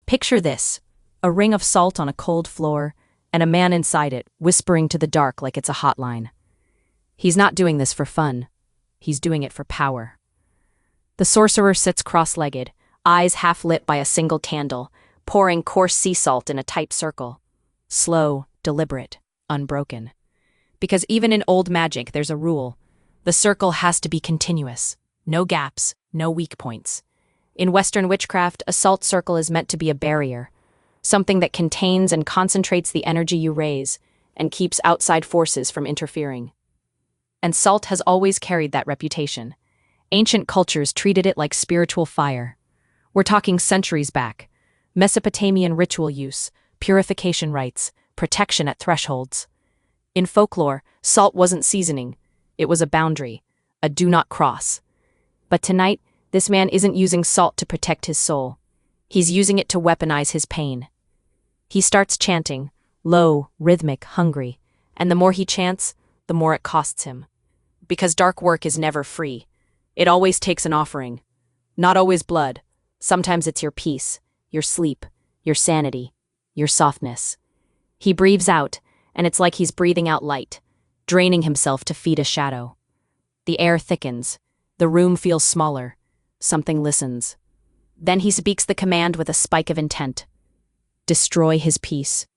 Picture this: a ring of salt on a cold floor, and a man inside it, whispering to the dark like it's a hotline. He's not doing this for fun. He's doing it for power. The sorcerer sits cross-legged, eyes half-lit by a single candle, pouring coarse sea salt in a tight circle. Slow, deliberate, unbroken. Because even in old magic, there's a rule. The circle has to be continuous. No gaps, no weak points. In Western witchcraft, a salt circle is meant to be a barrier, something that contains and concentrates the energy you raise and keeps outside forces from interfering. And salt has always carried that reputation. Ancient cultures treated it like spiritual fire. We're talking centuries back. Mesopotamian ritual use, purification rites, protection at thresholds. In folklore, salt wasn't seasoning. It was a boundary, a do not cross. But tonight, this man isn't using salt to protect his soul. He's using it to weaponize his pain. He starts chanting, low, rhythmic, hungry, and the more he chants, the more it costs him. Because dark work is never free. It always takes an offering. Not always blood. Sometimes it's your peace, your sleep, your sanity, your softness. He breathes out, and it's like he's breathing out light, draining himself to feed a shadow. The air thickens. The room feels smaller. Something listens. Then he speaks the command with a spike of intent. Destroy his peace.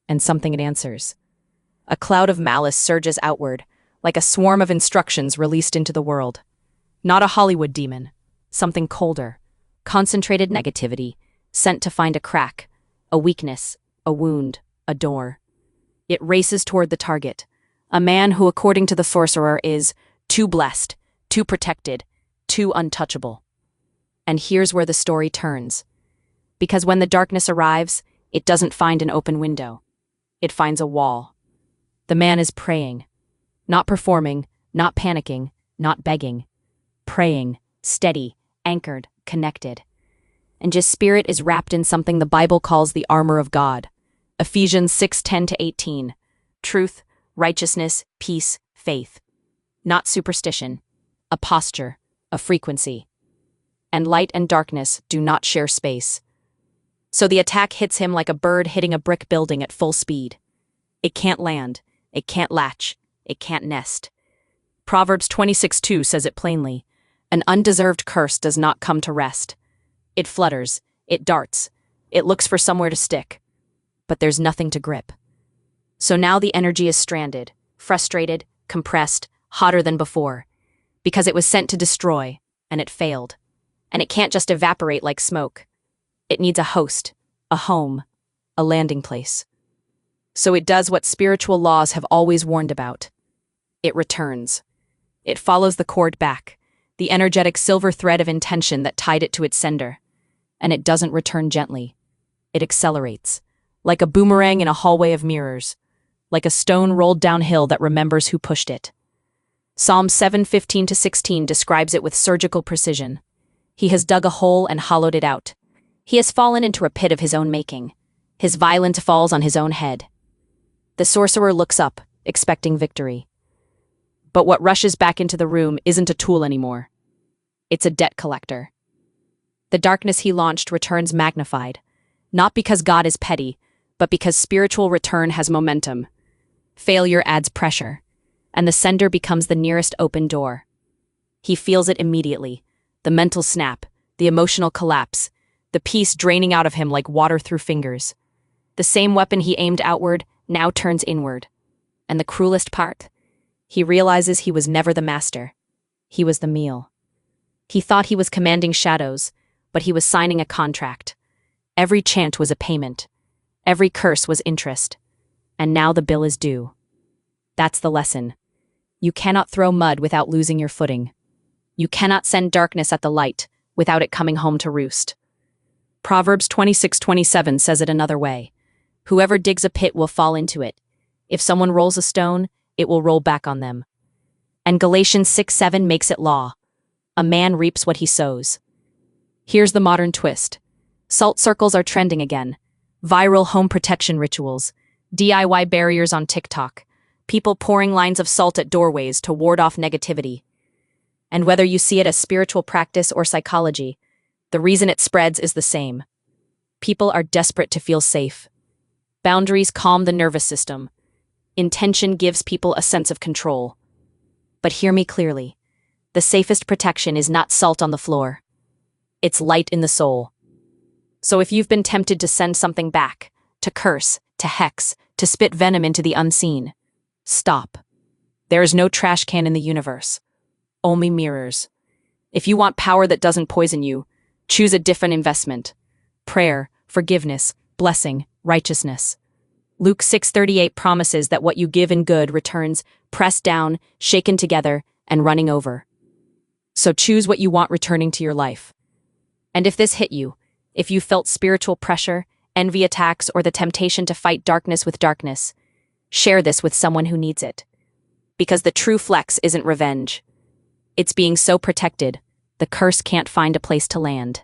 And something it answers. A cloud of malice surges outward, like a swarm of instructions released into the world. Not a Hollywood demon. Something colder. Concentrated negativity, sent to find a crack, a weakness, a wound, a door. It races toward the target. A man who, according to the sorcerer, is too blessed, too protected, too untouchable. And here's where the story turns. Because when the darkness arrives, it doesn't find an open window. It finds a wall. The man is praying. Not performing, not panicking, not begging. Praying, steady, anchored, connected. And his spirit is wrapped in something the Bible calls the armor of God. Ephesians 6:10-18. Truth, righteousness, peace, faith. Not superstition. A posture, a frequency. And light and darkness do not share space. So the attack hits him like a bird hitting a brick building at full speed. It can't land, it can't latch, it can't nest. Proverbs 26:2 says it plainly. An undeserved curse does not come to rest. It flutters, it darts, it looks for somewhere to stick. But there's nothing to grip. So now the energy is stranded, frustrated, compressed, hotter than before. Because it was sent to destroy, and it failed. And it can't just evaporate like smoke. It needs a host, a home, a landing place. So it does what spiritual laws have always warned about. It returns. It follows the cord back, the energetic silver thread of intention that tied it to its sender. And it doesn't return gently. It accelerates, like a boomerang in a hallway of mirrors, like a stone rolled downhill that remembers who pushed it. Psalm 7:15-16 describes it with surgical precision. He has dug a hole and hollowed it out. He has fallen into a pit of his own making. His violence falls on his own head. The sorcerer looks up, expecting victory. But what rushes back into the room isn't a tool anymore. It's a debt collector. The darkness he launched returns magnified, not because God is petty, but because spiritual return has momentum. Failure adds pressure, and the sender becomes the nearest open door. He feels it immediately, the mental snap, the emotional collapse, the peace draining out of him like water through fingers. The same weapon he aimed outward now turns inward. And the cruelest part, he realizes he was never the master. He was the meal. He thought he was commanding shadows, but he was signing a contract. Every chant was a payment. Every curse was interest. And now the bill is due. That's the lesson. You cannot throw mud without losing your footing. You cannot send darkness at the light without it coming home to roost. Proverbs 26:27 says it another way. Whoever digs a pit will fall into it. If someone rolls a stone, it will roll back on them. And Galatians 6:7 makes it law. A man reaps what he sows. Here's the modern twist. Salt circles are trending again. Viral home protection rituals, DIY barriers on TikTok, people pouring lines of salt at doorways to ward off negativity. And whether you see it as spiritual practice or psychology, the reason it spreads is the same. People are desperate to feel safe. Boundaries calm the nervous system. Intention gives people a sense of control. But hear me clearly. The safest protection is not salt on the floor. It's light in the soul. So if you've been tempted to send something back, to curse, to hex, to spit venom into the unseen, stop. There is no trash can in the universe. Only mirrors. If you want power that doesn't poison you, choose a different investment. Prayer, forgiveness, blessing, righteousness. Luke 6:38 promises that what you give in good returns pressed down, shaken together, and running over. So choose what you want returning to your life. And if this hit you, if you felt spiritual pressure, envy attacks, or the temptation to fight darkness with darkness, share this with someone who needs it. Because the true flex isn't revenge. It's being so protected, the curse can't find a place to land.